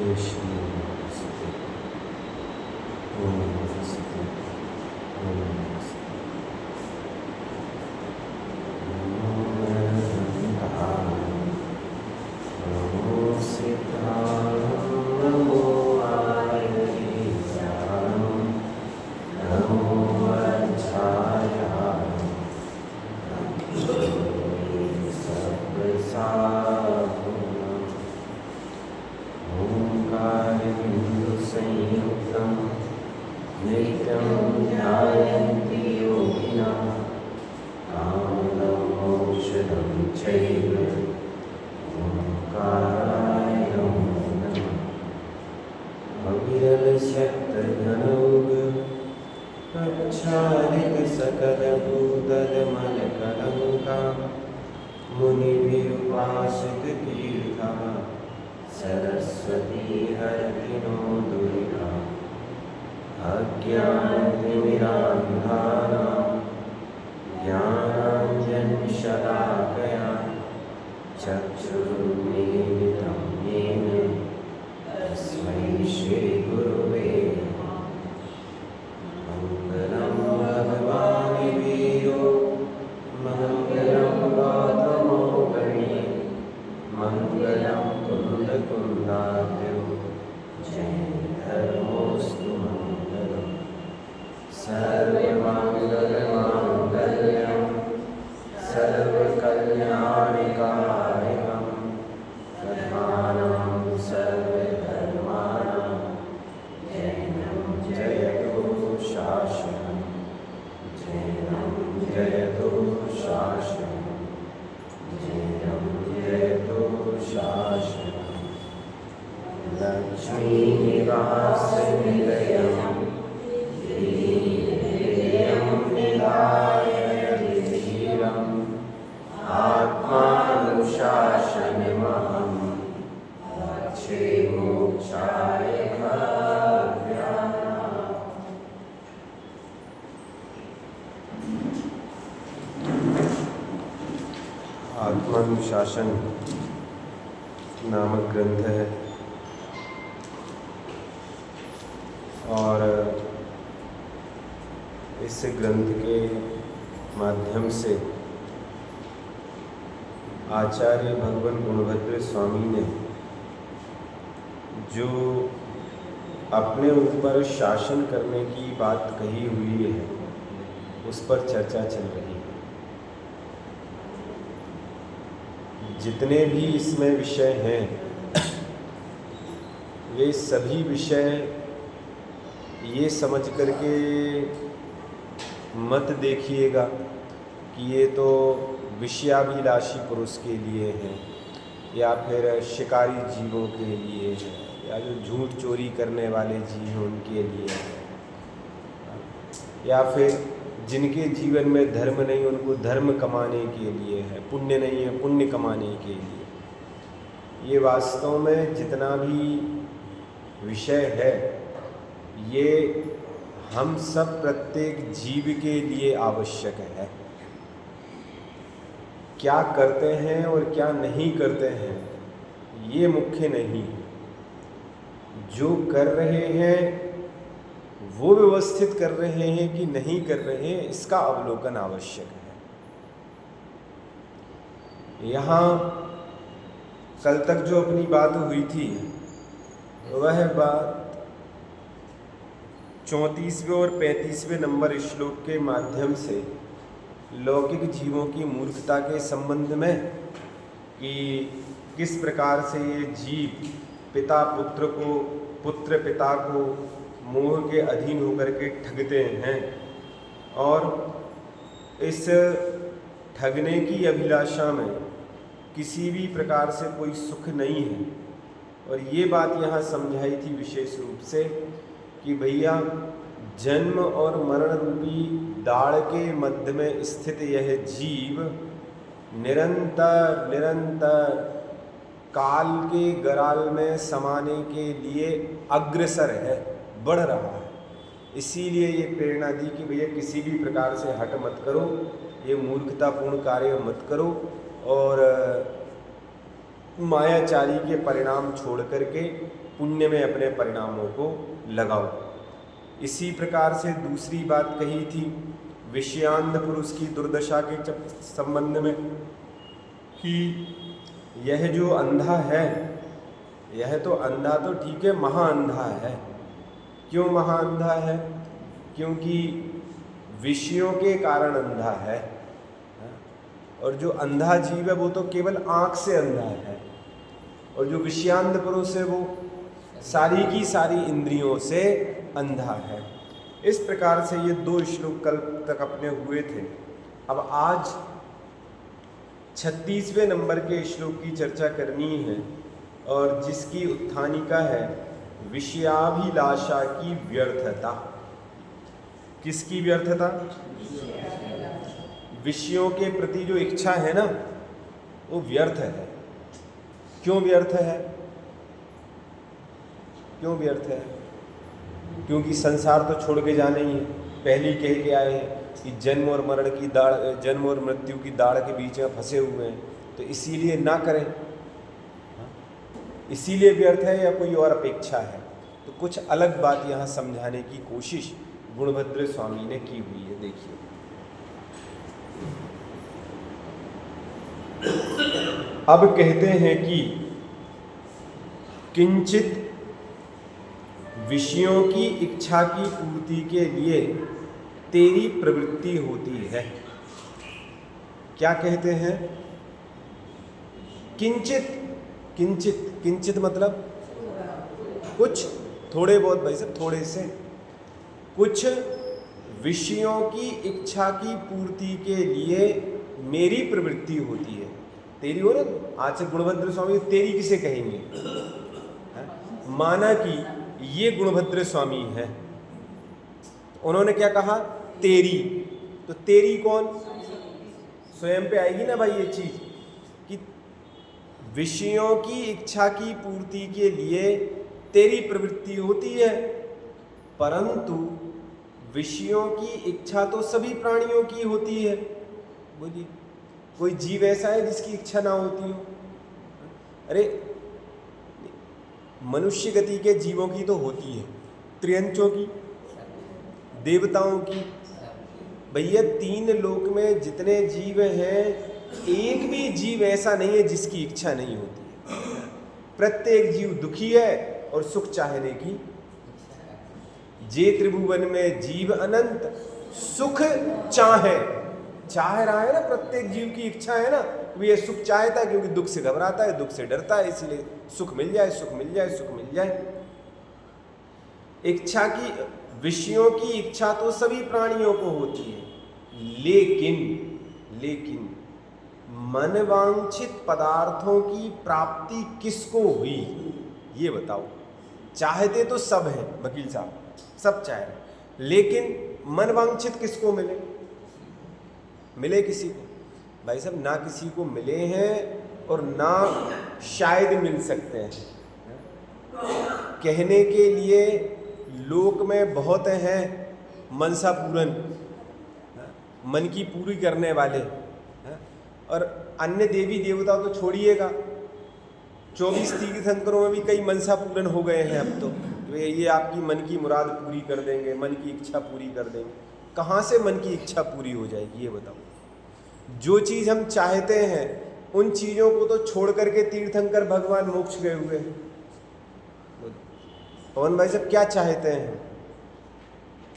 श्री नमस्ते। ओम नमस्ते। ओम नमस्ते। नमो नरहंताय, नमो सीताय, नमो आयुर्वेदाय, नमो वज्राय, नमो सर्वसाधुनां। संयुक्तं नित्यं ध्यायन्ति योगिनः कामदं मोक्षदं चैव ओंकाराय नमो नमः। अविरलशक्तघनौघ प्रक्षालितसकलभूतलमलकलङ्का मुनिभिरुपासिततीर्थः सरस्वती हरति नो दुरिता। अज्ञानतिमिरान्धानां ज्ञानाञ्जनशलाकया चक्षुरुन्मीलितं येन तस्मै श्रीगुरुवे नमः। मङ्गलं भगवान् वीरो मङ्गलं गौतमोपरि मङ्गलं कुन्दकुन्दाभ्यो जयधर्मोऽस्तु मङ्गलं। सर्वमङ्गलमाङ्गल्यं सर्वकल्याणकारिणं प्रधानं सर्वधर्माणां जयं जयतु शासनं जयं जयतु शासनं जयं जयतु शासनं। लक्ष्मीनिवासनिलयं ध्येयं निधाय धीरम् आत्मानुशासनमहं लक्ष्ये मोक्षाय भव्यानाम्। आत्मानुशासन नामक ग्रंथ है और इस ग्रंथ के माध्यम से आचार्य भगवान गुणभद्र स्वामी ने जो अपने ऊपर शासन करने की बात कही हुई है उस पर चर्चा चल रही है। जितने भी इसमें विषय हैं वे सभी विषय ये समझ करके मत देखिएगा कि ये तो विषयाभिलाषी पुरुष के लिए हैं या फिर शिकारी जीवों के लिए है या जो झूठ चोरी करने वाले जीव हैं उनके लिए है या फिर जिनके जीवन में धर्म नहीं उनको धर्म कमाने के लिए है, पुण्य नहीं है पुण्य कमाने के लिए। ये वास्तव में जितना भी विषय है ये हम सब प्रत्येक जीव के लिए आवश्यक है। क्या करते हैं और क्या नहीं करते हैं ये मुख्य नहीं है। जो कर रहे हैं वो व्यवस्थित कर रहे हैं कि नहीं कर रहे हैं इसका अवलोकन आवश्यक है। यहाँ कल तक जो अपनी बात हुई थी वह बात 34वें और 35वें नंबर श्लोक के माध्यम से लौकिक जीवों की मूर्खता के संबंध में कि किस प्रकार से ये जीव पिता पुत्र को पुत्र पिता को मोह के अधीन होकर के ठगते हैं और इस ठगने की अभिलाषा में किसी भी प्रकार से कोई सुख नहीं है। और ये बात यहाँ समझाई थी विशेष रूप से कि भैया जन्म और मरण रूपी दाढ़ के मध्य में स्थित यह जीव निरंतर निरंतर काल के गराल में समाने के लिए अग्रसर है, बढ़ रहा है। इसीलिए ये प्रेरणा दी कि भैया किसी भी प्रकार से हट मत करो, ये मूर्खतापूर्ण कार्य मत करो और मायाचारी के परिणाम छोड़ करके पुण्य में अपने परिणामों को लगाओ। इसी प्रकार से दूसरी बात कही थी विषयांध पुरुष की दुर्दशा के संबंध में कि यह जो अंधा है, यह तो अंधा तो ठीक है, महाअंधा है। क्यों महाअंधा है? क्योंकि विषयों के कारण अंधा है। और जो अंधा जीव है वो तो केवल आँख से अंधा है, और जो विषयांध पुरुष है वो सारी की सारी इंद्रियों से अंधा है। इस प्रकार से ये 2 श्लोक कल तक अपने हुए थे। अब आज 36वें नंबर के श्लोक की चर्चा करनी है, और जिसकी उत्थानिका है विषयाभिलाषा की व्यर्थता। किसकी व्यर्थता? विषयों के प्रति जो इच्छा है ना, वो व्यर्थ है। क्यों व्यर्थ है? क्यों व्यर्थ है? क्योंकि संसार तो छोड़ के जाना ही है। पहले कह के आए हैं कि जन्म और मरण की दाढ़, जन्म और मृत्यु की दाढ़ के बीच में फंसे हुए हैं, तो इसीलिए ना करें। इसीलिए व्यर्थ है या कोई और अपेक्षा है? तो कुछ अलग बात यहाँ समझाने की कोशिश गुणभद्र स्वामी ने की हुई है। देखिए, अब कहते हैं कि किंचित विषयों की इच्छा की पूर्ति के लिए तेरी प्रवृत्ति होती है। क्या कहते हैं? किंचित, किंचित, किंचित मतलब कुछ, थोड़े बहुत, भाई साहब थोड़े से, कुछ विषयों की इच्छा की पूर्ति के लिए मेरी प्रवृत्ति होती है। तेरी हो ना, आज से गुणभद्र स्वामी तेरी किसे कहेंगे? माना कि ये गुणभद्र स्वामी है, उन्होंने क्या कहा? तेरी। तो तेरी कौन? स्वयं पे आएगी ना भाई ये चीज कि विषयों की इच्छा की पूर्ति के लिए तेरी प्रवृत्ति होती है, परंतु विषयों की इच्छा तो सभी प्राणियों की होती है। बोलिए, कोई जीव ऐसा है जिसकी इच्छा ना होती हो? अरे मनुष्य गति के जीवों की तो होती है, त्रियंचों की, देवताओं की। भैया 3 लोक में जितने जीव हैं, एक भी जीव ऐसा नहीं है जिसकी इच्छा नहीं होती है। प्रत्येक जीव दुखी है और सुख चाहने की। जे त्रिभुवन में जीव अनंत सुख चाहे, चाह रहा है ना, प्रत्येक जीव की इच्छा है ना, वो ये सुख चाहता है, क्योंकि दुख से घबराता है, दुख से डरता है, इसलिए सुख मिल जाए, सुख मिल जाए, सुख मिल जाए। इच्छा की, विषयों की इच्छा तो सभी प्राणियों को होती है, लेकिन मनवांछित पदार्थों की प्राप्ति किसको हुई? ये बताओ। चाहते तो सब हैं वकील साहब, सब चाह रहे, लेकिन मनवांछित किसको मिले? मिले किसी को? भाई साहब ना किसी को मिले हैं और ना शायद मिल सकते हैं। कहने के लिए लोक में बहुत हैं मनसा पूरन, मन की पूरी करने वाले, और अन्य देवी देवता तो छोड़िएगा, 24 तीर्थंकरों में भी कई मनसा पूरन हो गए हैं अब तो। ये आपकी मन की मुराद पूरी कर देंगे, मन की इच्छा पूरी कर देंगे। कहाँ से मन की इच्छा पूरी हो जाएगी ये बताओ? जो चीज़ हम चाहते हैं उन चीज़ों को तो छोड़ करके तीर्थंकर भगवान मोक्ष गए हुए हैं। पवन भाई साहब क्या चाहते हैं?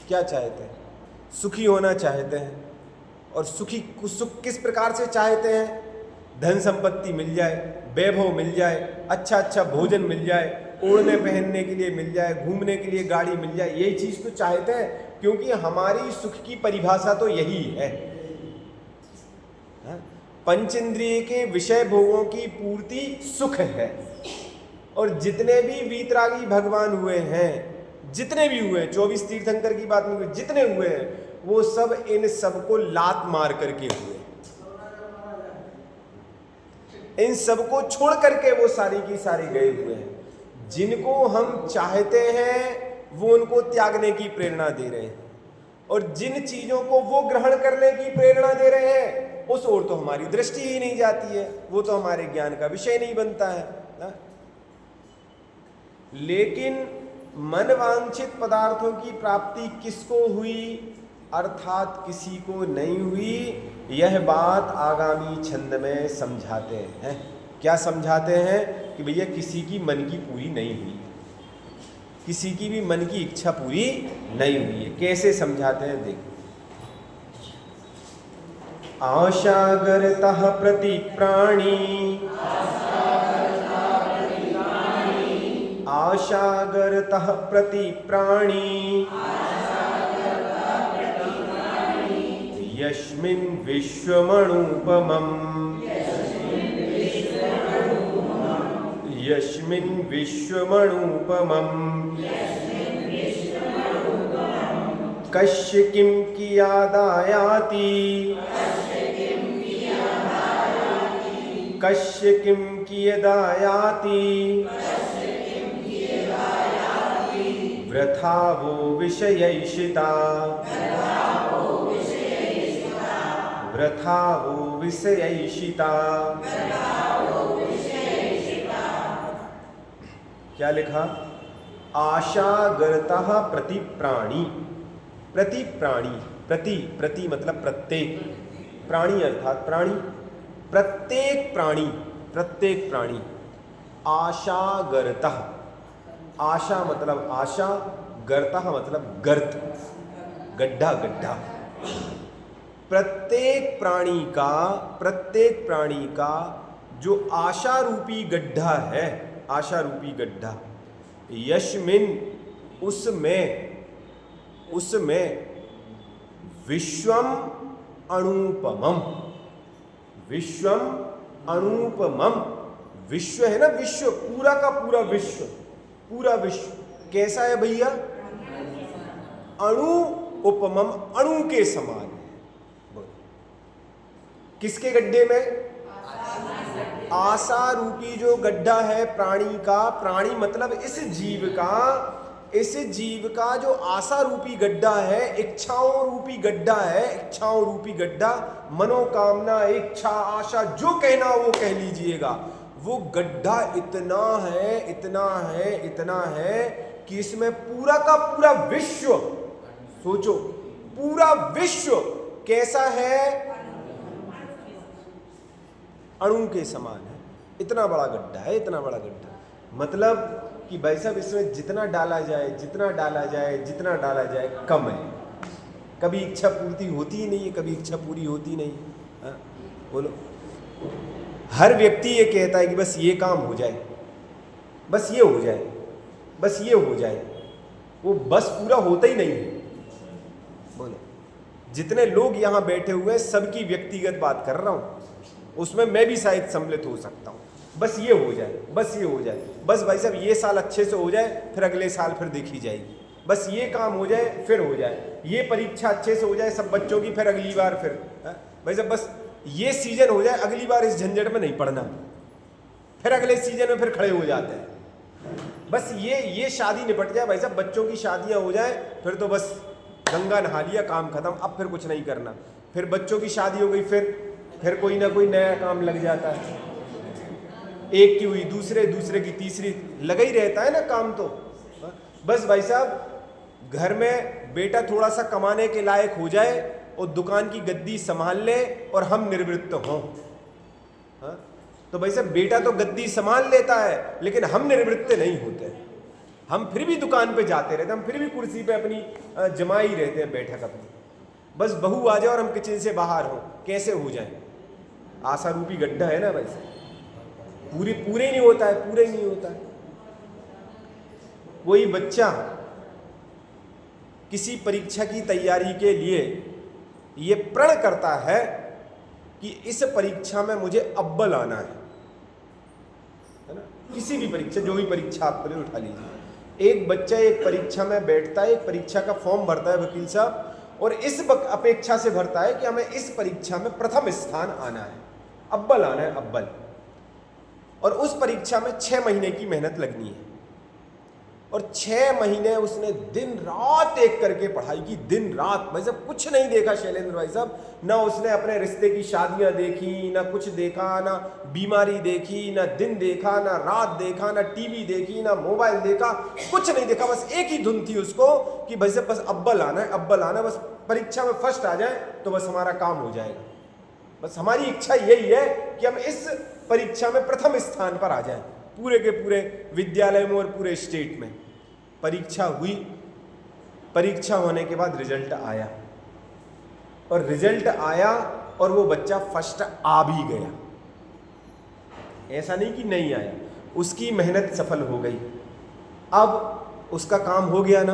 क्या चाहते हैं? सुखी होना चाहते हैं। और सुख किस प्रकार से चाहते हैं? धन संपत्ति मिल जाए, वैभव मिल जाए, अच्छा अच्छा भोजन मिल जाए, ओढ़ने पहनने के लिए मिल जाए, घूमने के लिए गाड़ी मिल जाए, यही चीज़ तो चाहते हैं, क्योंकि हमारी सुख की परिभाषा तो यही है। पंचेंद्रिय के विषय भोगों की पूर्ति सुख है। और जितने भी वीतरागी भगवान हुए हैं, जितने भी हुए हैं, 24 तीर्थंकर की बात नहीं, जितने हुए हैं वो सब इन सबको लात मार करके हुए, इन सबको छोड़ करके वो सारी की सारी गए हुए हैं। जिनको हम चाहते हैं वो उनको त्यागने की प्रेरणा दे रहे हैं, और जिन चीजों को वो ग्रहण करने की प्रेरणा दे रहे हैं उस ओर तो हमारी दृष्टि ही नहीं जाती है, वो तो हमारे ज्ञान का विषय नहीं बनता है। लेकिन मनवांछित पदार्थों की प्राप्ति किसको हुई, अर्थात किसी को नहीं हुई। यह बात आगामी छंद में समझाते हैं। क्या समझाते हैं कि भैया किसी की मन की पूरी नहीं हुई, किसी की भी मन की इच्छा पूरी नहीं हुई है। कैसे समझाते हैं देखो। आशागरतः प्रति प्राणी, आशागरतः प्रति प्राणी, यस्मिन् विश्वमणुपमम्, यस्मिन् विश्वमणुपमम्, कस्य किं कियादायाति, कस्य किं कियदायाति, वृथा वो विषयैषिता, वृथा वो विषयैषिता। क्या लिखा? आशागरतः प्रति प्राणी, प्रति प्राणी, प्रति प्रति मतलब प्रत्येक, प्राणी अर्थात प्राणी, प्रत्येक प्राणी, प्रत्येक प्राणी। आशागरतः, आशा मतलब आशा, गर्तः मतलब गर्त, गड्ढा गड्ढा। प्रत्येक प्राणी का, प्रत्येक प्राणी का जो आशा रूपी गड्ढा है, आशा रूपी गड्ढा, यस्मिन उसमें, उसमें विश्वम अनुपमम, विश्वम अनुपमम। विश्व है ना, विश्व, पूरा का पूरा विश्व, पूरा विश्व कैसा है भैया? अणु उपमम, अणु के समान। किसके गड्ढे में? आशा रूपी जो गड्ढा है प्राणी का, प्राणी मतलब इस जीव का, इस जीव का जो आशा रूपी गड्ढा है, इच्छाओं रूपी गड्ढा है, इच्छाओं रूपी गड्ढा, मनोकामना, इच्छा, आशा, जो कहना वो कह लीजिएगा, वो गड्ढा इतना है, इतना है, इतना है कि इसमें पूरा का पूरा विश्व, सोचो पूरा विश्व कैसा है? अणु के समान है। इतना बड़ा गड्ढा है, इतना बड़ा गड्ढा। मतलब कि भाई साहब इसमें जितना डाला जाए, जितना डाला जाए, जितना डाला जाए कम है। कभी इच्छा पूर्ति होती ही नहीं है, कभी इच्छा पूरी होती नहीं। हाँ बोलो। हर व्यक्ति ये कहता है कि बस ये काम हो जाए, बस ये हो जाए, बस ये हो जाए। वो बस पूरा होता ही नहीं है। बोलो। जितने लोग यहाँ बैठे हुए हैं सबकी व्यक्तिगत बात कर रहा हूँ, उसमें मैं भी शायद सम्मिलित हो सकता हूँ। बस ये हो जाए, बस ये हो जाए, बस भाई साहब ये साल अच्छे से हो जाए, फिर अगले साल फिर देखी जाएगी। बस ये काम हो जाए, फिर हो जाए, ये परीक्षा अच्छे से हो जाए सब बच्चों की, फिर अगली बार फिर भाई साहब बस ये सीजन हो जाए, अगली बार इस झंझट में नहीं पड़ना, फिर अगले सीजन में फिर खड़े हो जाते हैं। बस ये शादी निपट जाए भाई साहब, बच्चों की शादियाँ हो जाए, फिर तो बस गंगा नहा लिया, काम खत्म, अब फिर कुछ नहीं करना। फिर बच्चों की शादी हो गई, फिर कोई ना कोई नया काम लग जाता है। एक की हुई दूसरे, दूसरे की तीसरी, लगा ही रहता है ना काम। तो बस भाई साहब घर में बेटा थोड़ा सा कमाने के लायक हो जाए और दुकान की गद्दी संभाल ले और हम निवृत्त हों, तो भाई साहब बेटा तो गद्दी संभाल लेता है लेकिन हम निवृत्त नहीं होते। हम फिर भी दुकान पे जाते रहते, हम फिर भी कुर्सी पे अपनी जमाई रहते हैं बैठक अपनी। बस बहू आ जाए और हम किचन से बाहर हों, कैसे हो जाए? आशा रूपी गड्ढा है ना भाई साहब, पूरे नहीं होता है, पूरे नहीं होता है। कोई बच्चा किसी परीक्षा की तैयारी के लिए ये प्रण करता है कि इस परीक्षा में मुझे अव्वल आना है ना? किसी भी परीक्षा, जो भी परीक्षा आप पहले उठा लीजिए। एक बच्चा एक परीक्षा में बैठता है, एक परीक्षा का फॉर्म भरता है वकील साहब, और इस अपेक्षा से भरता है कि हमें इस परीक्षा में प्रथम स्थान आना है, अव्वल आना है, अव्वल। और उस परीक्षा में 6 महीने की मेहनत लगनी है। और 6 महीने उसने दिन रात एक करके पढ़ाई की, दिन रात। भाई साहब कुछ नहीं देखा शैलेंद्र भाई साहब, ना उसने अपने रिश्ते की शादियां देखी, ना कुछ देखा, ना बीमारी देखी, ना दिन देखा, ना रात देखा, ना टीवी देखी, ना मोबाइल देखा, कुछ नहीं देखा। बस एक ही धुन थी उसको कि भाई साहब बस अव्वल आना है, अव्वल आना है, बस परीक्षा में फर्स्ट आ जाए तो बस हमारा काम हो जाएगा। बस हमारी इच्छा यही है कि हम इस परीक्षा में प्रथम स्थान पर आ जाएं, पूरे के पूरे विद्यालय में और पूरे स्टेट में। परीक्षा हुई, परीक्षा होने के बाद रिजल्ट आया, और रिजल्ट आया और वो बच्चा फर्स्ट आ भी गया। ऐसा नहीं कि नहीं आया, उसकी मेहनत सफल हो गई। अब उसका काम हो गया ना,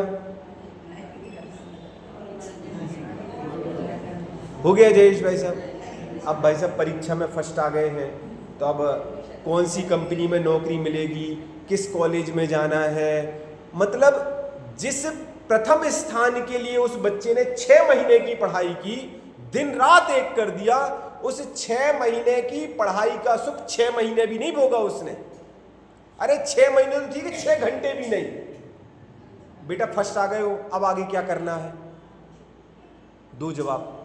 हो गया जयेश भाई साहब। अब भाई साहब परीक्षा में फर्स्ट आ गए हैं, तो अब कौन सी कंपनी में नौकरी मिलेगी, किस कॉलेज में जाना है, मतलब जिस प्रथम स्थान के लिए उस बच्चे ने 6 महीने की पढ़ाई की, दिन रात एक कर दिया, उस 6 महीने की पढ़ाई का सुख 6 महीने भी नहीं भोगा उसने। अरे 6 महीने तो ठीक है, 6 घंटे भी नहीं। बेटा फर्स्ट आ गए हो, अब आगे क्या करना है? 2 जवाब।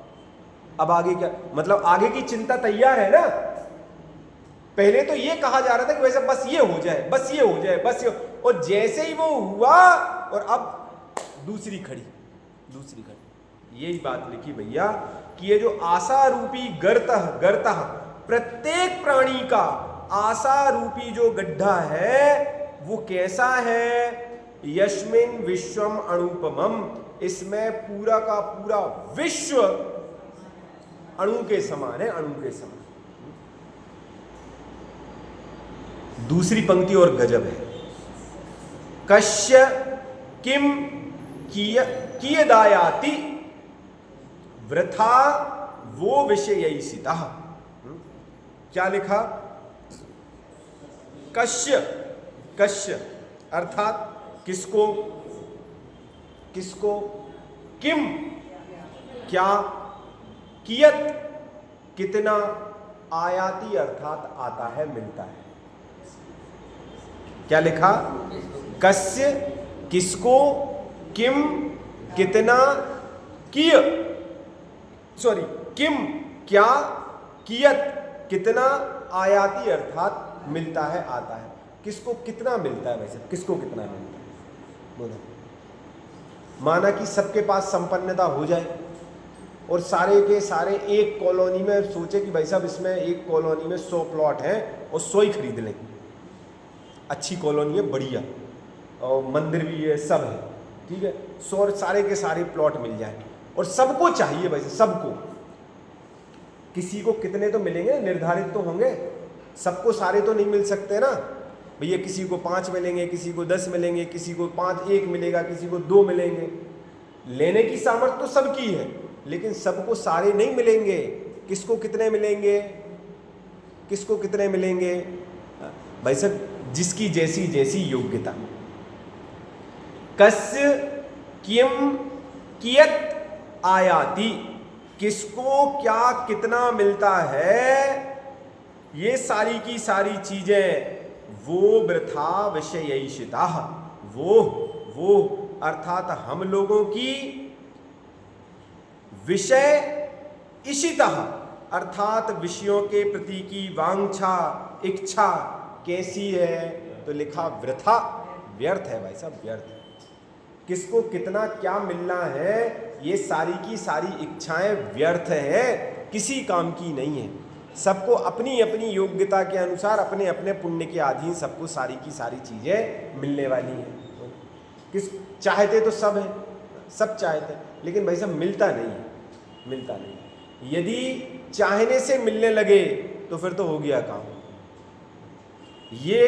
अब आगे क्या, मतलब आगे की चिंता तैयार है ना। पहले तो ये कहा जा रहा था कि वैसे बस ये हो जाए, बस ये हो जाए, बस ये, और जैसे ही वो हुआ और अब दूसरी खड़ी। यही बात लिखी भैया कि ये जो आशा रूपी गर्तः प्रत्येक प्राणी का आशा रूपी जो गड्ढा है वो कैसा है? यस्मिन विश्वम अनुपमम, इसमें पूरा का पूरा विश्व अणु के समान है, अणु के समान। दूसरी पंक्ति और गजब है। कश्य किम कियदायाति वृथा वो विषयैषितः। क्या लिखा? कश्य अर्थात किसको, किम क्या, कियत कितना, आयाति अर्थात आता है, मिलता है। क्या लिखा? कस्य किसको, किम कितना, किम क्या, कियत कितना, आयाति अर्थात मिलता है, आता है। किसको कितना मिलता है? वैसे किसको कितना मिलता है? बोलो। माना कि सबके पास संपन्नता हो जाए और सारे के सारे एक कॉलोनी में सोचे कि भाई साहब इसमें एक कॉलोनी में 100 प्लॉट हैं और 100 ही खरीद लें। अच्छी कॉलोनी है, बढ़िया, और मंदिर भी है, सब है, ठीक है, 100 सारे के सारे प्लॉट मिल जाए और सबको चाहिए। वैसे सबको, किसी को कितने तो मिलेंगे, निर्धारित तो होंगे, सबको सारे तो नहीं मिल सकते ना भैया। किसी को 5 मिलेंगे, किसी को 10 मिलेंगे, किसी को 1 मिलेगा, किसी को 2 मिलेंगे। लेने की सामर्थ्य तो सबकी है, लेकिन सबको सारे नहीं मिलेंगे। किसको कितने मिलेंगे, किसको कितने मिलेंगे? भाई साहब जिसकी जैसी जैसी योग्यता। कस्य किम कियत आयाति, किसको क्या कितना मिलता है, ये सारी की सारी चीजें वो वृथा विषयैषिता, वो अर्थात हम लोगों की विषय इशिता अर्थात विषयों के प्रति की वांछा, इच्छा कैसी है? तो लिखा वृथा, व्यर्थ है भाई साहब, व्यर्थ। किसको कितना क्या मिलना है, ये सारी की सारी इच्छाएं व्यर्थ है, किसी काम की नहीं है। सबको अपनी अपनी योग्यता के अनुसार, अपने अपने पुण्य के अधीन सबको सारी की सारी चीजें मिलने वाली हैं। किस चाहते तो सब है, सब चाहते, लेकिन भाई साहब मिलता नहीं है, मिलता नहीं। यदि चाहने से मिलने लगे तो फिर तो हो गया काम। ये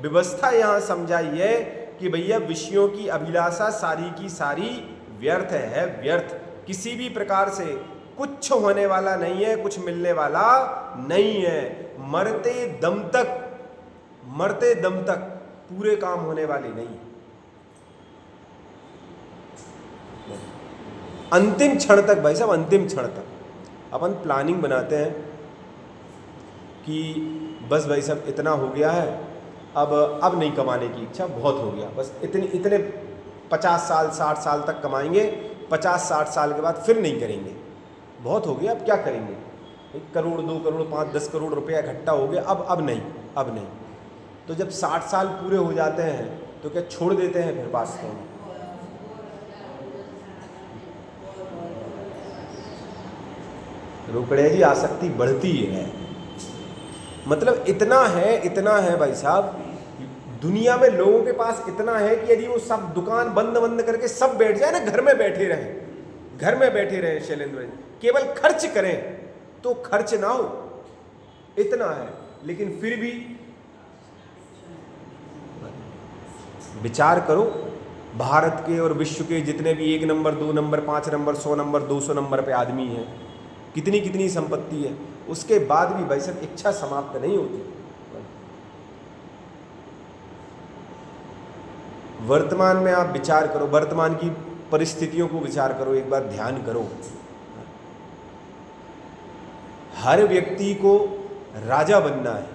व्यवस्था यहाँ समझाई है कि भैया विषयों की अभिलाषा सारी की सारी व्यर्थ है, व्यर्थ। किसी भी प्रकार से कुछ होने वाला नहीं है, कुछ मिलने वाला नहीं है। मरते दम तक पूरे काम होने वाले नहीं है। अंतिम क्षण तक भाई साहब, अंतिम क्षण तक अपन प्लानिंग बनाते हैं कि बस भाई साहब इतना हो गया है, अब नहीं कमाने की इच्छा, बहुत हो गया, बस इतने 50 साल 60 साल तक कमाएंगे, 50-60 साल के बाद फिर नहीं करेंगे, बहुत हो गया, अब क्या करेंगे, 1 करोड़ 2 करोड़ 5-10 करोड़ रुपया इकट्ठा हो गया, अब नहीं। तो जब 60 साल पूरे हो जाते हैं तो क्या छोड़ देते हैं फिर वास्तव में? रोकड़े जी, आसक्ति बढ़ती है, मतलब इतना है भाई साहब, दुनिया में लोगों के पास इतना है कि यदि वो सब दुकान बंद करके सब बैठ जाए ना, घर में बैठे रहे शैलेंद्र जी, केवल खर्च करें तो खर्च ना हो, इतना है। लेकिन फिर भी विचार करो, भारत के और विश्व के जितने भी 1 number 2 number 5 number 100 number 200 number पे आदमी हैं, कितनी संपत्ति है, उसके बाद भी भाई साहब इच्छा समाप्त नहीं होती। वर्तमान में आप विचार करो, वर्तमान की परिस्थितियों को विचार करो, एक बार ध्यान करो। हर व्यक्ति को राजा बनना है,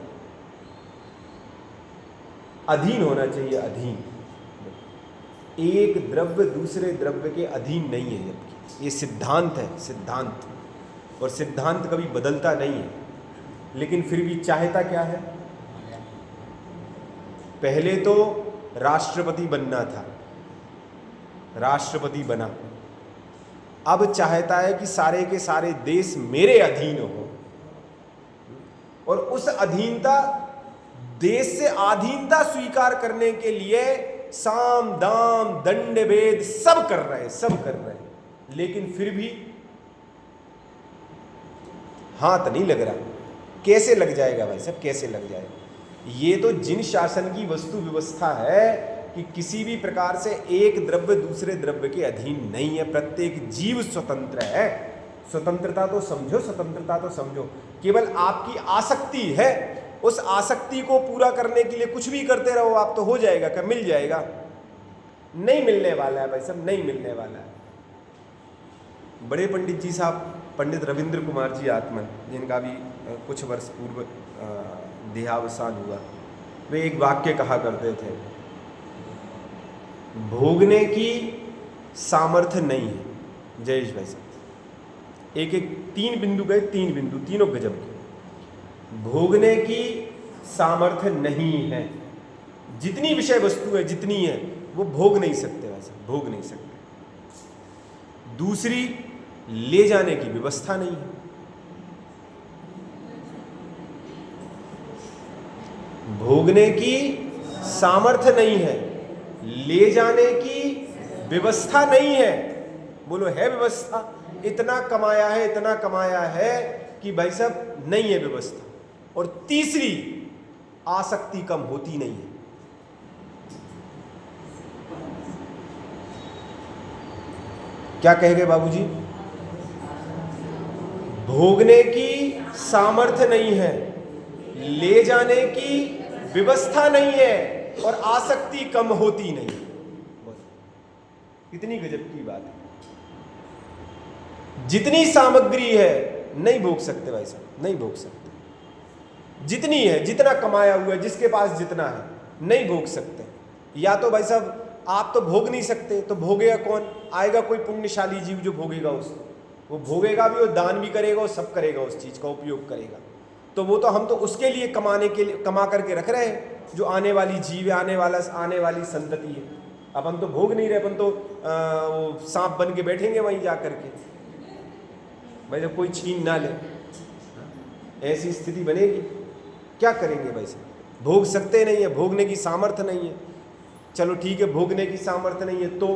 अधीन होना चाहिए, अधीन। एक द्रव्य दूसरे द्रव्य के अधीन नहीं है, जबकि ये सिद्धांत है, सिद्धांत, और सिद्धांत कभी बदलता नहीं है। लेकिन फिर भी चाहता क्या है? पहले तो राष्ट्रपति बनना था, राष्ट्रपति बना, अब चाहता है कि सारे के सारे देश मेरे अधीन हो, और उस अधीनता, देश से अधीनता स्वीकार करने के लिए साम दाम दंड भेद सब कर रहे हैं, लेकिन फिर भी हाथ नहीं लग रहा। कैसे लग जाएगा भाई साहब, कैसे लग जाएगा? ये तो जिन शासन की वस्तु व्यवस्था है कि किसी भी प्रकार से एक द्रव्य दूसरे द्रव्य के अधीन नहीं है, प्रत्येक जीव स्वतंत्र है। स्वतंत्रता तो समझो, केवल आपकी आसक्ति है, उस आसक्ति को पूरा करने के लिए कुछ भी करते रहो आप, तो हो जाएगा क्या? मिल जाएगा? नहीं मिलने वाला है भाई साहब, नहीं मिलने वाला है। बड़े पंडित जी साहब, पंडित रविंद्र कुमार जी आत्मन, जिनका भी कुछ वर्ष पूर्व देहावसान हुआ, वे एक वाक्य कहा करते थे, भोगने की सामर्थ्य नहीं है। जयेश भाई साहब, एक 3 बिंदु गए, 3 बिंदु, तीनों गजब के। भोगने की सामर्थ्य नहीं है, जितनी विषय वस्तु है, जितनी है, वो भोग नहीं सकते, वैसे भोग नहीं सकते। दूसरी, ले जाने की व्यवस्था नहीं है। भोगने की सामर्थ्य नहीं है, ले जाने की व्यवस्था नहीं है। बोलो है व्यवस्था? इतना कमाया है कि भाई साहब नहीं है व्यवस्था। और तीसरी, आसक्ति कम होती नहीं है। क्या कहेंगे बाबूजी? भोगने की सामर्थ्य नहीं है, ले जाने की व्यवस्था नहीं है, और आसक्ति कम होती नहीं। कितनी गजब की बात है। जितनी सामग्री है नहीं भोग सकते भाई साहब, नहीं भोग सकते। जितनी है, जितना कमाया हुआ है, जिसके पास जितना है, नहीं भोग सकते। या तो भाई साहब आप तो भोग नहीं सकते, तो भोगेगा कौन? आएगा कोई पुण्यशाली जीव जो भोगेगा उसको, वो भोगेगा भी, वो दान भी करेगा, वो सब करेगा, उस चीज का उपयोग करेगा। तो वो तो हम तो उसके लिए कमाने के लिए कमा करके रख रहे हैं, जो आने वाली जीव है, आने वाली संतति है। अपन तो भोग नहीं रहे, अपन तो वो सांप बन के बैठेंगे वहीं जा करके, भाई जब कोई छीन ना ले, ऐसी स्थिति बनेगी। क्या करेंगे भाई साहब? भोग सकते नहीं है, भोगने की सामर्थ्य नहीं है। चलो ठीक है, भोगने की सामर्थ्य नहीं है तो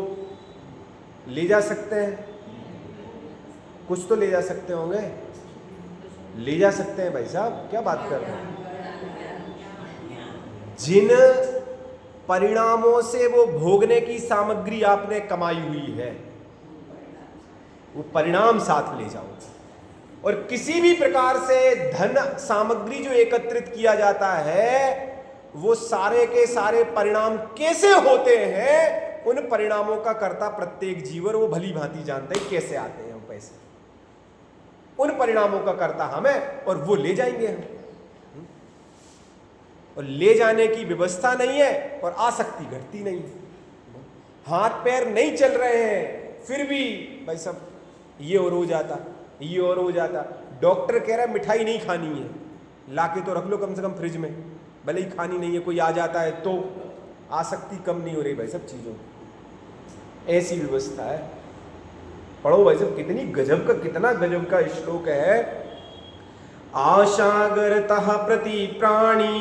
ले जा सकते हैं, कुछ तो ले जा सकते होंगे, ले जा सकते हैं भाई साहब, क्या बात कर रहे हैं? जिन परिणामों से वो भोगने की सामग्री आपने कमाई हुई है, वो परिणाम साथ ले जाओ। और किसी भी प्रकार से धन सामग्री जो एकत्रित किया जाता है, वो सारे के सारे परिणाम कैसे होते हैं, उन परिणामों का कर्ता प्रत्येक जीव, वो भली भांति जानता है कैसे आते हैं वो पैसे। उन परिणामों का कर्ता हमें, और वो ले जाएंगे हम। और ले जाने की व्यवस्था नहीं है और आसक्ति घटती नहीं है। हाथ पैर नहीं चल रहे हैं फिर भी भाई सब ये और हो जाता, ये और हो जाता। डॉक्टर कह रहा है मिठाई नहीं खानी है, लाके तो रख लो कम से कम फ्रिज में, भले ही खानी नहीं है, कोई आ जाता है तो आसक्ति कम नहीं हो रही भाई सब चीज़ों। ऐसी व्यवस्था है। पढ़ो भाई सब, कितनी गजब का, कितना गजब का श्लोक है। आशागरतः प्रति प्राणी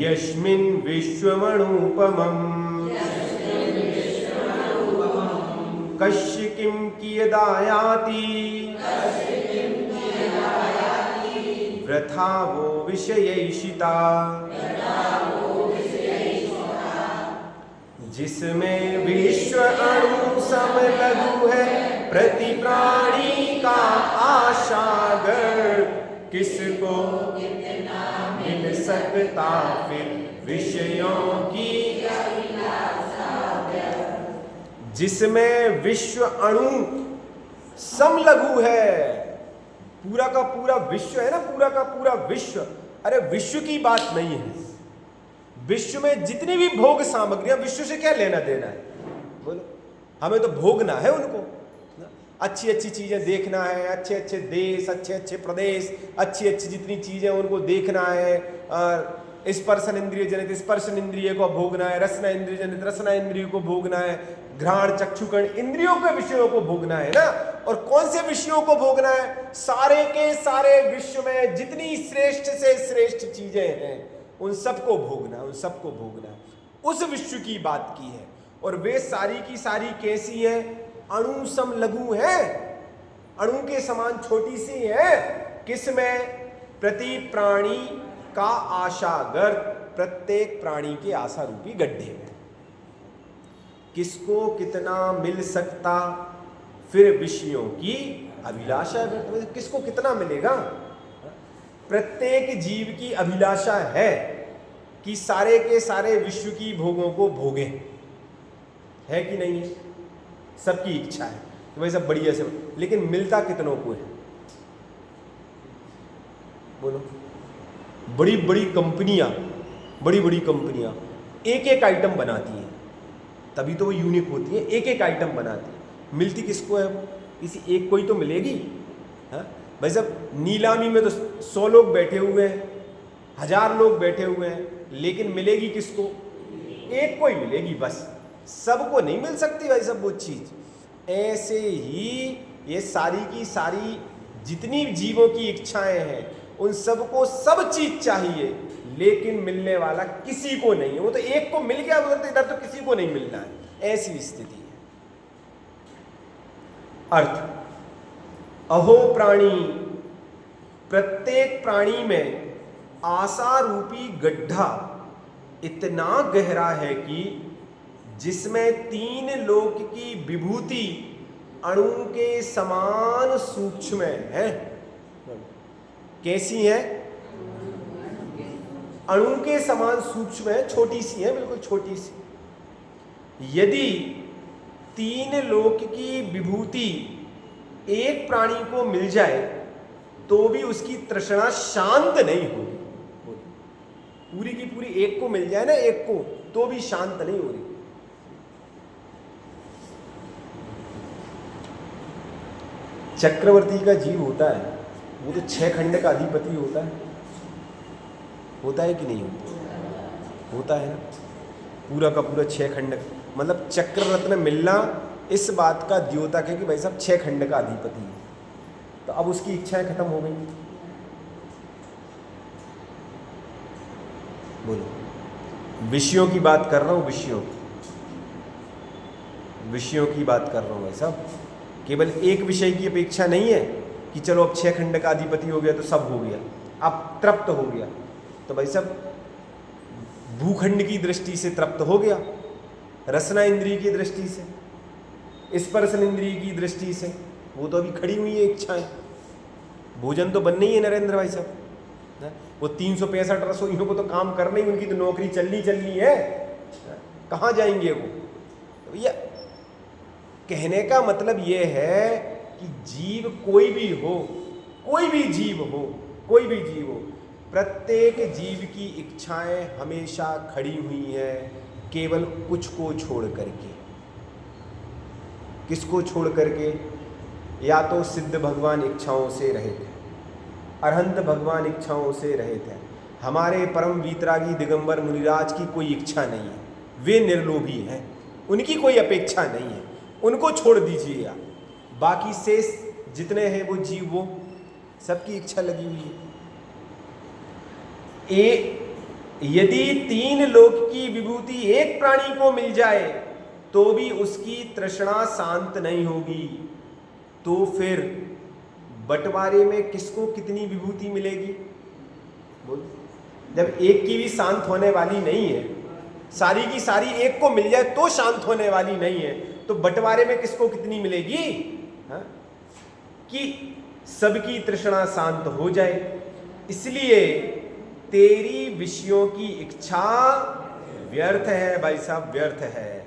यस्मिन् विश्वमणुपमम् कस्य किं कियदायाति वृथा वो विषयैषिता। जिसमें विश्व अणु सम लघु है प्रति प्राणी का आशागर, किसको मिल सकता फिर विषयों की। जिसमें विश्व अणु समलघु है, पूरा का पूरा विश्व है ना, पूरा का पूरा विश्व। अरे विश्व की बात नहीं है, विश्व में जितनी भी भोग सामग्रियां, विश्व से क्या लेना देना है बोलो। हमें तो भोगना है उनको, अच्छी अच्छी चीजें देखना है, अच्छे अच्छे देश, अच्छे अच्छे प्रदेश, अच्छी अच्छी जितनी चीजें उनको देखना है। स्पर्शन इंद्रिय जनित स्पर्शन इंद्रिय को भोगना है, रसना इंद्रिय जनित रसना इंद्रिय को भोगना है, घ्राण चक्षुकर्ण इंद्रियों के विषयों को भोगना है ना। और कौन से विषयों को भोगना है? सारे के सारे विश्व में जितनी श्रेष्ठ से श्रेष्ठ चीजें हैं उन सबको भोगना है, उन सबको भोगना है। उस विश्व की बात की है। और वे सारी की सारी कैसी है? अणु सम लघु है, अणु के समान छोटी सी है। किसमें? प्रति प्राणी का आशागर, प्रत्येक प्राणी के आशा रूपी गड्ढे में। किसको कितना मिल सकता फिर विषयों की अभिलाषा। किसको कितना मिलेगा? प्रत्येक जीव की अभिलाषा है कि सारे के सारे विश्व की भोगों को भोगे, है कि नहीं है? सबकी इच्छा है कि भाई सब बढ़िया से, लेकिन मिलता कितनों को है बोलो? बड़ी बड़ी कंपनियां एक एक आइटम बनाती हैं, तभी तो वो यूनिक होती है। एक एक आइटम बनाती है, मिलती किसको है? किसी एक को ही तो मिलेगी। हाँ भाई साहब, नीलामी में तो 100 लोग बैठे हुए हैं, 1000 लोग बैठे हुए हैं, लेकिन मिलेगी किसको? एक को ही मिलेगी बस, सबको नहीं मिल सकती भाई साहब वो चीज। ऐसे ही ये सारी की सारी जितनी जीवों की इच्छाएं हैं उन सबको सब चीज चाहिए, लेकिन मिलने वाला किसी को नहीं है। वो तो एक को मिल गया, उधर तो किसी को नहीं मिलना है। ऐसी स्थिति है। अर्थ, अहो प्राणी, प्रत्येक प्राणी में आशा रूपी गड्ढा इतना गहरा है कि जिसमें 3 लोक की विभूति अणु के समान सूक्ष्म है। कैसी है? अणु के समान सूक्ष्म है, छोटी सी है, बिल्कुल छोटी सी। यदि 3 लोक की विभूति एक प्राणी को मिल जाए तो भी उसकी तृष्णा शांत नहीं होगी। पूरी की पूरी एक को मिल जाए ना, एक को, तो भी शांत नहीं हो रही। चक्रवर्ती का जीव होता है, वो तो 6 खंड का अधिपति होता है कि नहीं होता है ना? पूरा का पूरा 6 खंड, मतलब चक्र रत्न मिलना इस बात का द्योतक है कि भाई साहब 6 खंड का अधिपति है। तो अब उसकी इच्छाएं खत्म हो गई। बोलो, विषयों की बात कर रहा हूं, विषयों की बात कर रहा हूं भाई साहब। केवल एक विषय की अपेक्षा नहीं है कि चलो अब 6 खंड का अधिपति हो गया तो सब हो गया, अब तृप्त हो गया। तो भाई साहब भूखंड की दृष्टि से तृप्त हो गया, रसना इंद्रिय की दृष्टि से, स्पर्शन इंद्रिय की दृष्टि से वो तो अभी खड़ी हुई है इच्छाएं। भोजन तो बनना ही है नरेंद्र भाई साहब। वो 365 रसोइयों को तो काम करना ही, उनकी तो नौकरी चलनी है। कहाँ जाएंगे वो? तो भैया कहने का मतलब ये है कि जीव कोई भी जीव हो, कोई भी जीव हो, प्रत्येक जीव की इच्छाएं हमेशा खड़ी हुई हैं, केवल कुछ को छोड़ करके। किसको छोड़ करके? या तो सिद्ध भगवान इच्छाओं से रहित है, अरहंत भगवान इच्छाओं से रहित है। हमारे परम वीतरागी दिगंबर मुनिराज की कोई इच्छा नहीं है, वे निर्लोभी हैं, उनकी कोई अपेक्षा नहीं है, उनको छोड़ दीजिए आप। बाकी शेष जितने हैं वो जीव, वो सबकी इच्छा लगी हुई है। यदि 3 लोक की विभूति एक प्राणी को मिल जाए तो भी उसकी तृष्णा शांत नहीं होगी, तो फिर बंटवारे में किसको कितनी विभूति मिलेगी? बोल। जब एक की भी शांत होने वाली नहीं है, सारी की सारी एक को मिल जाए तो शांत होने वाली नहीं है, तो बंटवारे में किसको कितनी मिलेगी? हाँ? कि सबकी तृष्णा शांत हो जाए। इसलिए तेरी विषयों की इच्छा व्यर्थ है भाई साहब, व्यर्थ है।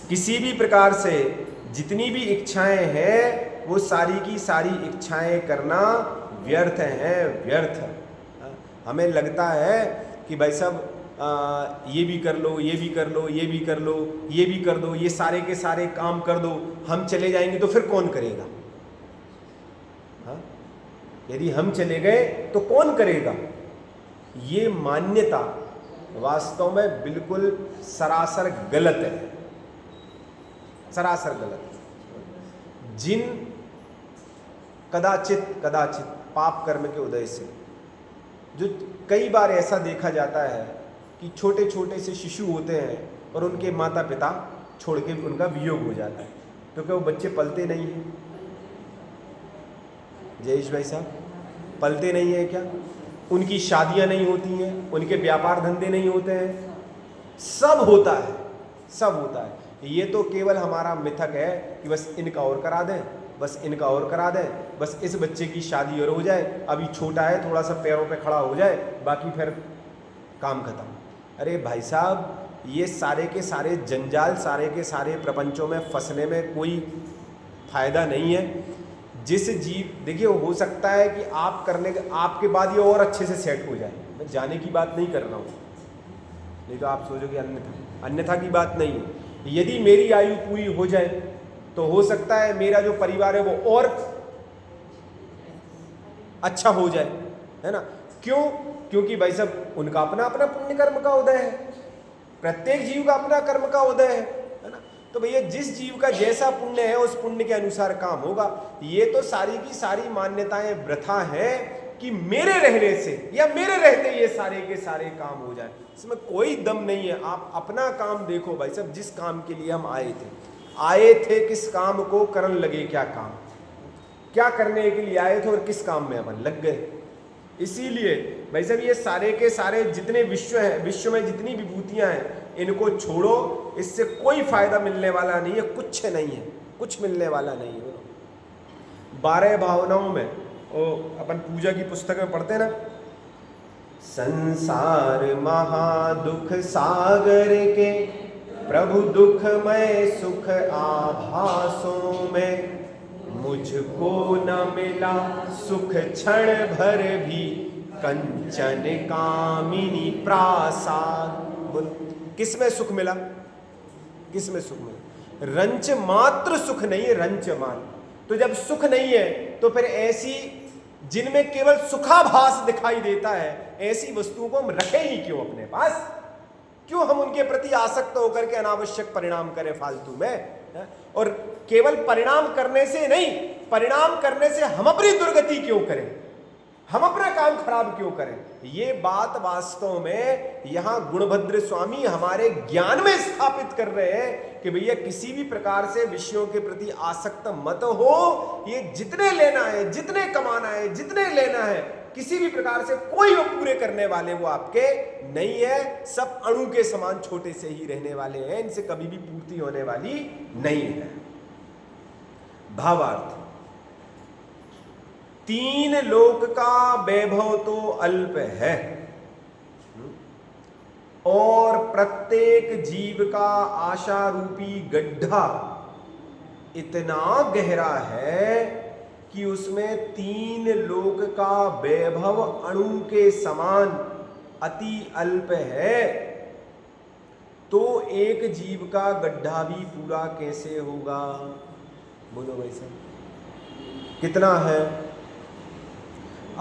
किसी भी प्रकार से जितनी भी इच्छाएं हैं वो सारी की सारी इच्छाएं करना व्यर्थ है, व्यर्थ। हमें लगता है कि भाई साहब ये भी कर लो, ये भी कर लो, ये भी कर लो, ये भी कर दो, ये सारे के सारे काम कर दो, हम चले जाएंगे तो फिर कौन करेगा? हाँ? यदि हम चले गए तो कौन करेगा? ये मान्यता वास्तव में बिल्कुल सरासर गलत है, सरासर गलत है। जिन कदाचित पाप कर्म के उदय से, जो कई बार ऐसा देखा जाता है कि छोटे छोटे से शिशु होते हैं और उनके माता पिता छोड़ के उनका वियोग हो जाता है, तो क्या वो बच्चे पलते नहीं हैं? जयेश भाई साहब, पलते नहीं है क्या? उनकी शादियां नहीं होती हैं, उनके व्यापार धंधे नहीं होते हैं, सब होता है, सब होता है। ये तो केवल हमारा मिथक है कि बस इनका और करा दें, बस इनका और करा दें, बस इस बच्चे की शादी और हो जाए, अभी छोटा है, थोड़ा सा पैरों पे खड़ा हो जाए, बाकी फिर काम खत्म। अरे भाई साहब, ये सारे के सारे जंजाल, सारे के सारे प्रपंचों में फंसने में कोई फायदा नहीं है। जिस जीव, देखिए हो सकता है कि आप करने के आपके बाद ये और अच्छे से सेट हो जाए, मैं जाने की बात नहीं कर रहा हूँ, नहीं तो आप सोचोगे अन्यथा की बात नहीं है। यदि मेरी आयु पूरी हो जाए तो हो सकता है मेरा जो परिवार है वो और अच्छा हो जाए, है ना? क्यों? क्योंकि भाई साहब उनका अपना अपना पुण्य कर्म का उदय है, प्रत्येक जीव का अपना कर्म का उदय है ना? तो भैया जिस जीव का जैसा पुण्य है उस पुण्य के अनुसार काम होगा। ये तो सारी की सारी मान्यताएं वृथा हैं कि मेरे रहने से या मेरे रहते ये सारे के सारे काम हो जाए, इसमें कोई दम नहीं है। आप अपना काम देखो भाई साहब, जिस काम के लिए हम आए थे किस काम को करने लगे, क्या काम, क्या करने के लिए आए थे और किस काम में अपन लग गए। इसीलिए भाई साहब ये सारे के सारे जितने विश्व हैं, विश्व में जितनी विभूतियां हैं, इनको छोड़ो, इससे कोई फायदा मिलने वाला नहीं है, कुछ नहीं है, कुछ मिलने वाला नहीं है। 12 भावनाओं में वो अपन पूजा की पुस्तक में पढ़ते ना, संसार महादुख सागर के प्रभु दुखमय सुख आभासों में, मुझको न मिला सुख क्षण भर भी कंचन कामिनी प्रासाद। बोल, किसमें सुख मिला? किसमें सुख मिला? रंच मात्र सुख नहीं है, रंच मात्र। तो जब सुख नहीं है तो फिर ऐसी जिनमें केवल सुखाभास दिखाई देता है, ऐसी वस्तुओं को हम रखें ही क्यों अपने पास? क्यों हम उनके प्रति आसक्त होकर के अनावश्यक परिणाम करें फालतू में? और केवल परिणाम करने से नहीं, परिणाम करने से हम अपनी दुर्गति क्यों करें, हम अपना काम खराब क्यों करें? ये बात वास्तव में यहां गुणभद्र स्वामी हमारे ज्ञान में स्थापित कर रहे हैं कि भैया किसी भी प्रकार से विषयों के प्रति आसक्त मत हो। ये जितने लेना है, जितने कमाना है, जितने लेना है, किसी भी प्रकार से कोई वो पूरे करने वाले वो आपके नहीं है। सब अणु के समान छोटे से ही रहने वाले हैं, इनसे कभी भी पूर्ति होने वाली नहीं है। भावार्थ, 3 लोक का वैभव तो अल्प है और प्रत्येक जीव का आशा रूपी गड्ढा इतना गहरा है कि उसमें 3 लोक का वैभव अणु के समान अति अल्प है, तो एक जीव का गड्ढा भी पूरा कैसे होगा? बोलो भाई साहब, कितना है?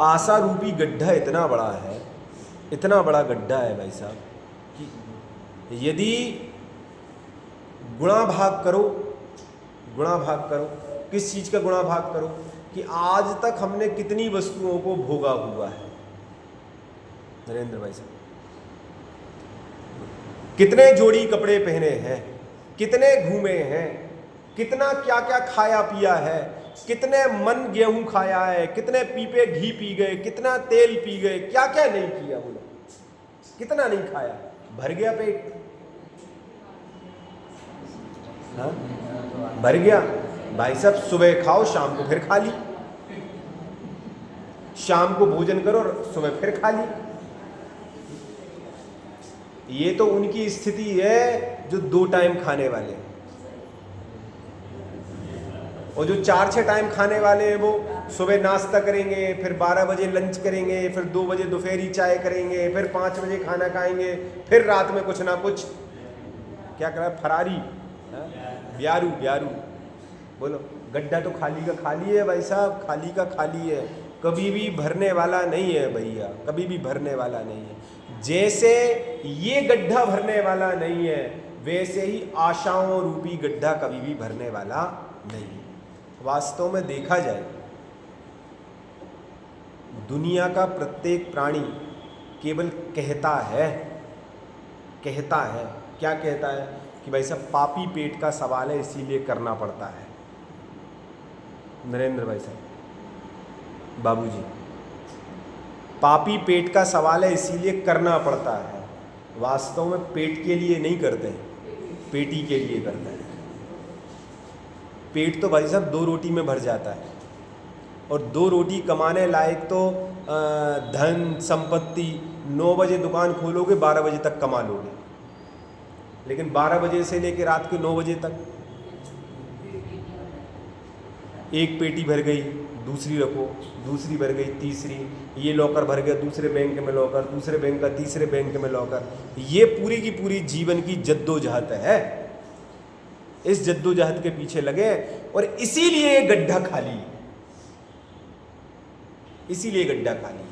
आशा रूपी गड्ढा इतना बड़ा है, इतना बड़ा गड्ढा है भाई साहब कि यदि गुणा भाग करो, गुणा भाग करो, किस चीज का गुणा भाग करो कि आज तक हमने कितनी वस्तुओं को भोगा हुआ है। नरेंद्र भाई साहब, कितने जोड़ी कपड़े पहने हैं, कितने घूमे हैं, कितना क्या क्या खाया पिया है, कितने मन गेहूं खाया है, कितने पीपे घी पी गए, कितना तेल पी गए, क्या क्या नहीं किया। बोलो कितना नहीं खाया, भर गया पेट? हाँ भर गया भाई साहब। सुबह खाओ, शाम को फिर खा ली, शाम को भोजन करो और सुबह फिर खा ली। ये तो उनकी स्थिति है जो 2 टाइम खाने वाले हैं, और जो 4-6 टाइम खाने वाले हैं वो सुबह नाश्ता करेंगे, फिर 12 बजे लंच करेंगे, फिर 2 बजे दोपहरी चाय करेंगे, फिर 5 बजे खाना खाएंगे, फिर रात में कुछ ना कुछ क्या करा, फरारी, ब्यारू ब्यारू। बोलो गड्ढा तो खाली का खाली है भाई साहब, खाली का खाली है, कभी भी भरने वाला नहीं है भैया, कभी भी भरने वाला नहीं है। जैसे ये गड्ढा भरने वाला नहीं है, वैसे ही आशाओं रूपी गड्ढा कभी भी भरने वाला नहीं है। वास्तव में देखा जाए, दुनिया का प्रत्येक प्राणी केवल कहता है, कहता है, क्या कहता है कि भाई साहब पापी पेट का सवाल है इसीलिए करना पड़ता है। नरेंद्र भाई साहब, बाबूजी, पापी पेट का सवाल है इसीलिए करना पड़ता है। वास्तव में पेट के लिए नहीं करते, पेटी के लिए करते हैं। पेट तो भाई साहब 2 रोटी में भर जाता है, और 2 रोटी कमाने लायक तो धन संपत्ति 9 बजे दुकान खोलोगे 12 बजे तक कमा लोगे, लेकिन 12 बजे से लेकर रात के 9 बजे तक एक पेटी भर गई, दूसरी रखो, दूसरी भर गई, तीसरी, ये लॉकर भर गया, दूसरे बैंक में लॉकर, दूसरे बैंक का तीसरे बैंक में लॉकर। ये पूरी की पूरी जीवन की जद्दोजहद है। इस जद्दोजहद के पीछे लगे और इसीलिए ये गड्ढा खाली है, इसीलिए गड्ढा खाली है।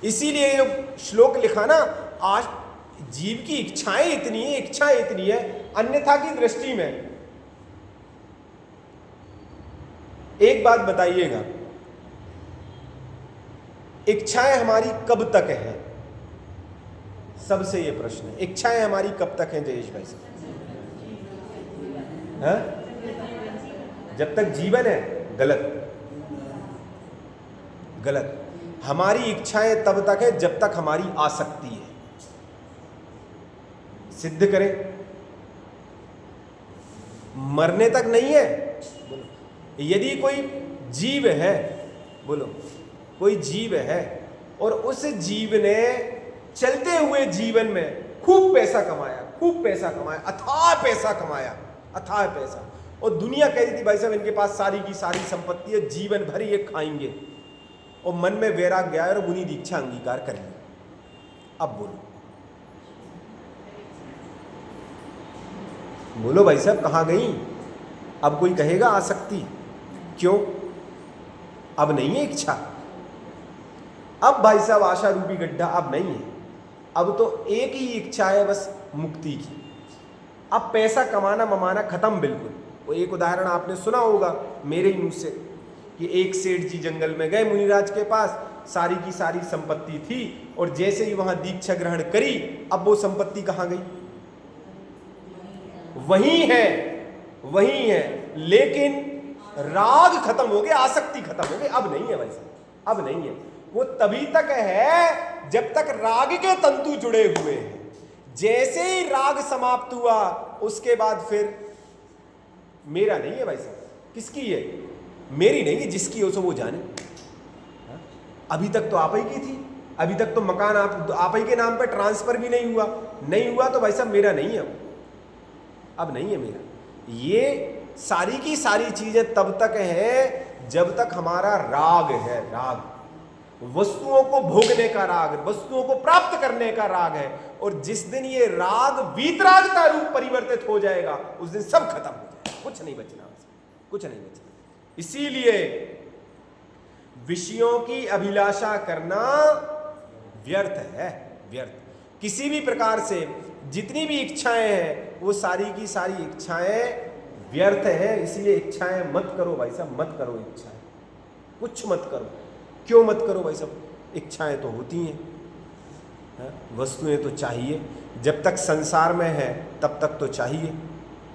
इसीलिए ये श्लोक लिखा ना, आज जीव की इच्छाएं इतनी है, इच्छाएं इतनी है, अन्यथा की दृष्टि में। एक बात बताइएगा, इच्छाएं हमारी कब तक है? सबसे ये प्रश्न है, इच्छाएं हमारी कब तक हैं जयेश भाई साहब? जब तक जीवन है? गलत, गलत। हमारी इच्छाएं तब तक है जब तक हमारी आसक्ति है। सिद्ध करें। मरने तक नहीं है। यदि कोई जीव है, बोलो कोई जीव है और उस जीव ने चलते हुए जीवन में खूब पैसा कमाया, खूब पैसा कमाया, अथाह पैसा कमाया, अथाह पैसा, और दुनिया कह रही थी भाई साहब इनके पास सारी की सारी संपत्ति है, जीवन भर ये खाएंगे, और मन में वैराग्य आया और मुनि दीक्षा अंगीकार कर ली। अब बोलो, बोलो भाई साहब कहाँ गई? अब कोई कहेगा आसक्ति, क्यों? अब नहीं है इच्छा। अब भाई साहब आशा रूपी गड्ढा अब नहीं है। अब तो एक ही इच्छा है बस, मुक्ति की। अब पैसा कमाना ममाना खत्म बिल्कुल। वो एक उदाहरण आपने सुना होगा मेरे ही मुंह से कि एक सेठ जी जंगल में गए मुनिराज के पास, सारी की सारी संपत्ति थी, और जैसे ही वहां दीक्षा ग्रहण करी, अब वो संपत्ति कहां गई? वही है, वही है, लेकिन राग खत्म हो गया, आसक्ति खत्म हो गई। अब नहीं है भाई साहब, अब नहीं है। वो तभी तक है जब तक राग के तंतु जुड़े हुए हैं। जैसे ही राग समाप्त हुआ, उसके बाद फिर मेरा नहीं है भाई साहब। किसकी है? मेरी नहीं है, जिसकी हो सो वो जाने। अभी तक तो आप ही की थी, अभी तक तो मकान आप ही के नाम पे ट्रांसफर भी नहीं हुआ, नहीं हुआ तो भाई साहब मेरा नहीं है, अब नहीं है मेरा। ये सारी की सारी चीजें तब तक है जब तक हमारा राग है, राग वस्तुओं को भोगने का राग, वस्तुओं को प्राप्त करने का राग है, और जिस दिन ये राग वीतराग का रूप परिवर्तित हो जाएगा उस दिन सब खत्म हो जाएगा, कुछ नहीं बचना, कुछ नहीं बचना। इसीलिए विषयों की अभिलाषा करना व्यर्थ है, व्यर्थ। किसी भी प्रकार से जितनी भी इच्छाएं हैं वो सारी की सारी इच्छाएं व्यर्थ है। इसलिए इच्छाएं मत करो भाई साहब, मत करो इच्छाएं, कुछ मत करो। क्यों मत करो भाई साहब? इच्छाएं तो होती हैं, वस्तुएं तो चाहिए। जब तक संसार में है तब तक तो चाहिए,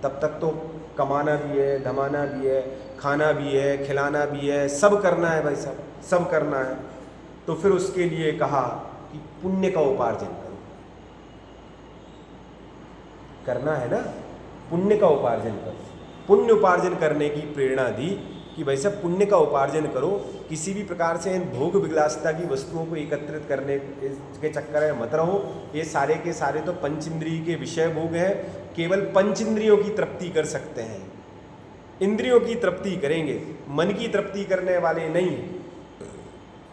तब तक तो कमाना भी है, धमाना भी है, खाना भी है, खिलाना भी है, सब करना है भाई साहब, सब करना है। तो फिर उसके लिए कहा कि पुण्य का उपार्जन करो, करना है ना, पुण्य का उपार्जन करो। पुण्य उपार्जन करने की प्रेरणा दी कि भाई साहब पुण्य का उपार्जन करो, किसी भी प्रकार से इन भोग विलासिता की वस्तुओं को एकत्रित करने के चक्कर में मत रहो। ये सारे के सारे तो पंचेंद्रिय के विषय भोग हैं, केवल पंचेंद्रियों की तृप्ति कर सकते हैं, इंद्रियों की तृप्ति करेंगे, मन की तृप्ति करने वाले नहीं हैं।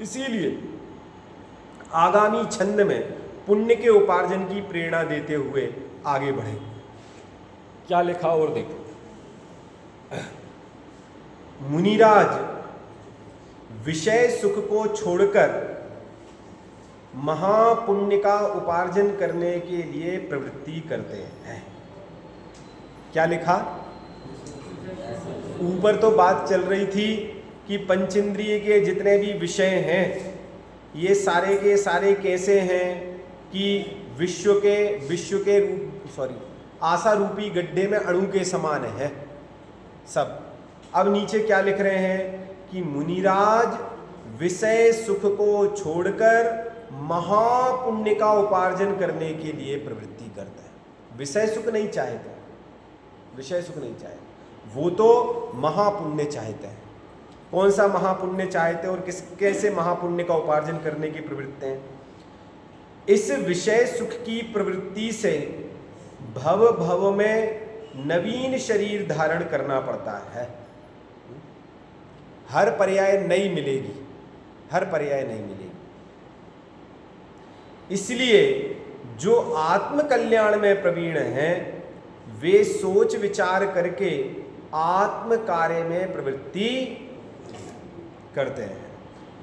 इसीलिए आगामी छंद में पुण्य के उपार्जन की प्रेरणा देते हुए आगे बढ़े। क्या लिखा और देखो, मुनिराज विषय सुख को छोड़कर महापुण्य का उपार्जन करने के लिए प्रवृत्ति करते हैं। क्या लिखा? ऊपर तो बात चल रही थी कि पंचेंद्रिय के जितने भी विषय हैं ये सारे के सारे कैसे हैं कि विश्व के आशा रूपी गड्ढे में अणु के समान है सब। अब नीचे क्या लिख रहे हैं कि मुनिराज विषय सुख को छोड़कर महापुण्य का उपार्जन करने के लिए प्रवृत्ति करता है। विषय सुख नहीं चाहते, विषय सुख नहीं चाहते, वो तो महापुण्य चाहते हैं। कौन सा महापुण्य चाहते हैं और कैसे महापुण्य का उपार्जन करने की प्रवृत्ति है? इस विषय सुख की प्रवृत्ति से भव भव में नवीन शरीर धारण करना पड़ता है। हर पर्याय नहीं मिलेगी, हर पर्याय नहीं मिलेगी। इसलिए जो आत्म कल्याण में प्रवीण हैं वे सोच विचार करके आत्म कार्य में प्रवृत्ति करते हैं।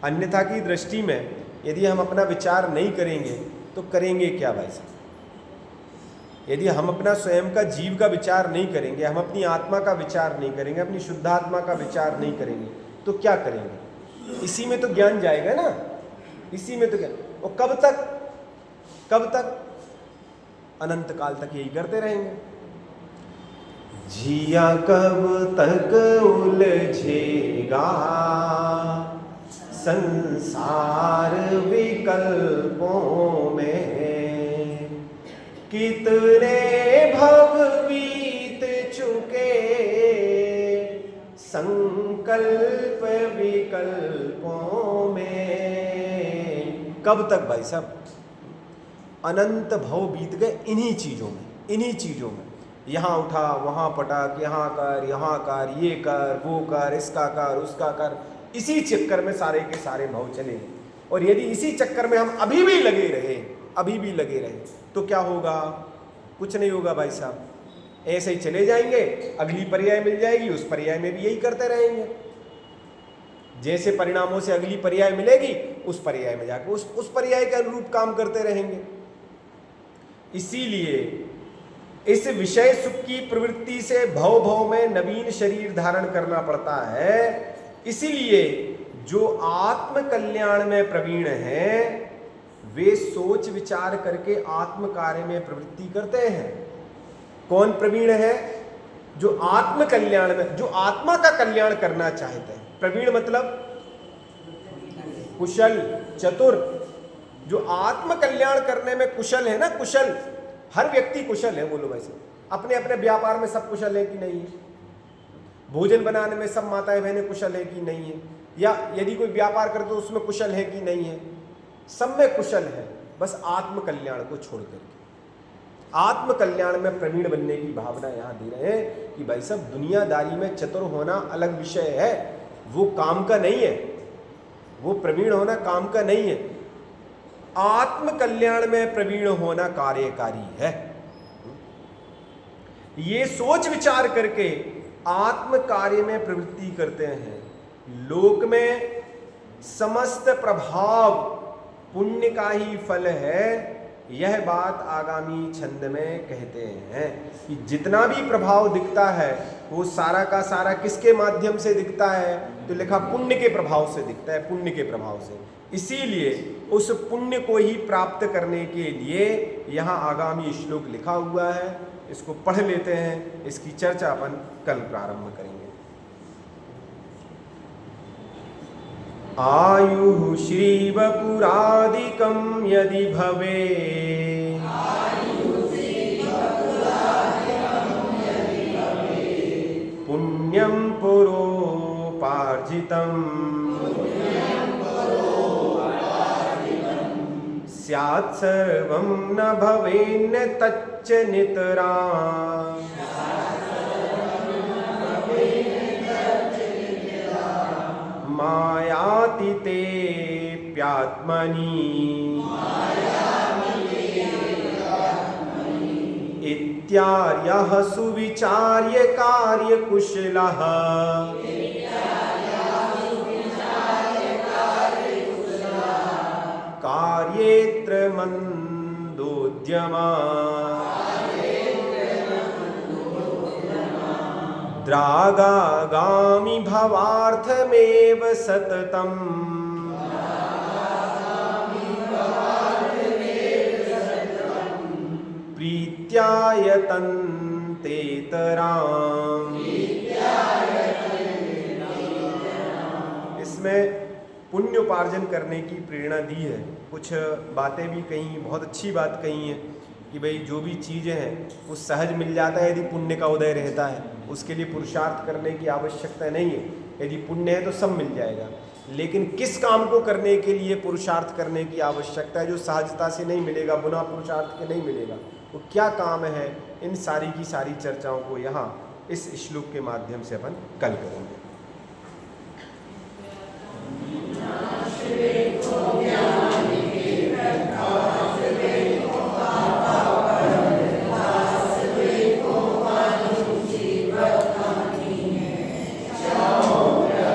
अन्यथा की दृष्टि में यदि हम अपना विचार नहीं करेंगे तो करेंगे क्या भाई साहब? यदि हम अपना स्वयं का जीव का विचार नहीं करेंगे, हम अपनी आत्मा का विचार नहीं करेंगे, अपनी शुद्धात्मा का विचार नहीं करेंगे तो क्या करेंगे? इसी में तो ज्ञान जाएगा ना, इसी में तो ज्ञान। और कब तक? अनंत काल तक यही करते रहेंगे। जिया कब तक उलझेगा संसार विकल्पों में, कितने भव बीत चुके संकल्प विकल्पों में। कब तक भाई साहब? अनंत भव बीत गए इन्हीं चीजों में। यहाँ उठा, वहाँ पटक, यहाँ कर, ये कर, वो कर, इसका कर, उसका कर, इसी चक्कर में सारे के सारे भव चले। और यदि इसी चक्कर में हम अभी भी लगे रहे तो क्या होगा? कुछ नहीं होगा भाई साहब, ऐसे ही चले जाएंगे। अगली पर्याय मिल जाएगी, उस पर्याय में भी यही करते रहेंगे। जैसे परिणामों से अगली पर्याय मिलेगी उस पर्याय में जाकर उस पर्याय के अनुरूप काम करते रहेंगे। इसीलिए इस विषय सुख की प्रवृत्ति से भव भव में नवीन शरीर धारण करना पड़ता है। इसीलिए जो आत्म कल्याण में प्रवीण हैं वे सोच विचार करके आत्म कार्य में प्रवृत्ति करते हैं। कौन प्रवीण है? जो आत्म कल्याण में, जो आत्मा का कल्याण करना चाहते हैं। प्रवीण मतलब कुशल, चतुर। जो आत्म कल्याण करने में कुशल है ना, कुशल, हर व्यक्ति कुशल है। बोलो वैसे अपने अपने व्यापार में सब कुशल है कि नहीं है? भोजन बनाने में सब माताएं बहनें कुशल है कि नहीं है? या यदि कोई व्यापार करे तो उसमें कुशल है कि नहीं है? सब में कुशल है, बस आत्म कल्याण को छोड़ करके। आत्म कल्याण में प्रवीण बनने की भावना यहाँ दे रहे हैं कि भाई साहब दुनियादारी में चतुर होना अलग विषय है, वो काम का नहीं है, वो प्रवीण होना काम का नहीं है। आत्म कल्याण में प्रवीण होना कार्यकारी है। ये सोच विचार करके आत्म कार्य में प्रवृत्ति करते हैं। लोक में समस्त प्रभाव पुण्य का ही फल है, यह बात आगामी छंद में कहते हैं कि जितना भी प्रभाव दिखता है वो सारा का सारा किसके माध्यम से दिखता है, तो लिखा पुण्य के प्रभाव से दिखता है, पुण्य के प्रभाव से। इसीलिए उस पुण्य को ही प्राप्त करने के लिए यहाँ आगामी श्लोक लिखा हुआ है, इसको पढ़ लेते हैं, इसकी चर्चा अपन कल प्रारंभ करेंगे। आयुः श्रीवपुरादिकं यदि भवे पुण्यं पुरोपार्जितं स्यात् सर्वं न भवेन्न तच्च नितराम् मायातितेऽप्यात्मनि इत्यार्यः सुविचार्य कार्यकुशलः कार्येऽत्र मन्दोद्यमा द्रागागामि भवार्थमेव सततम् प्रीत्यायतन्तेतराम्। इसमें पुण्य उपार्जन करने की प्रेरणा दी है। कुछ बातें भी कही, बहुत अच्छी बात कही है कि भाई जो भी चीज़ें हैं वो सहज मिल जाता है यदि पुण्य का उदय रहता है, उसके लिए पुरुषार्थ करने की आवश्यकता नहीं है। यदि पुण्य है तो सब मिल जाएगा, लेकिन किस काम को करने के लिए पुरुषार्थ करने की आवश्यकता है जो सहजता से नहीं मिलेगा, बिना पुरुषार्थ के नहीं मिलेगा, वो क्या काम है, इन सारी की सारी चर्चाओं को यहाँ इस श्लोक के माध्यम से अपन कल करेंगे।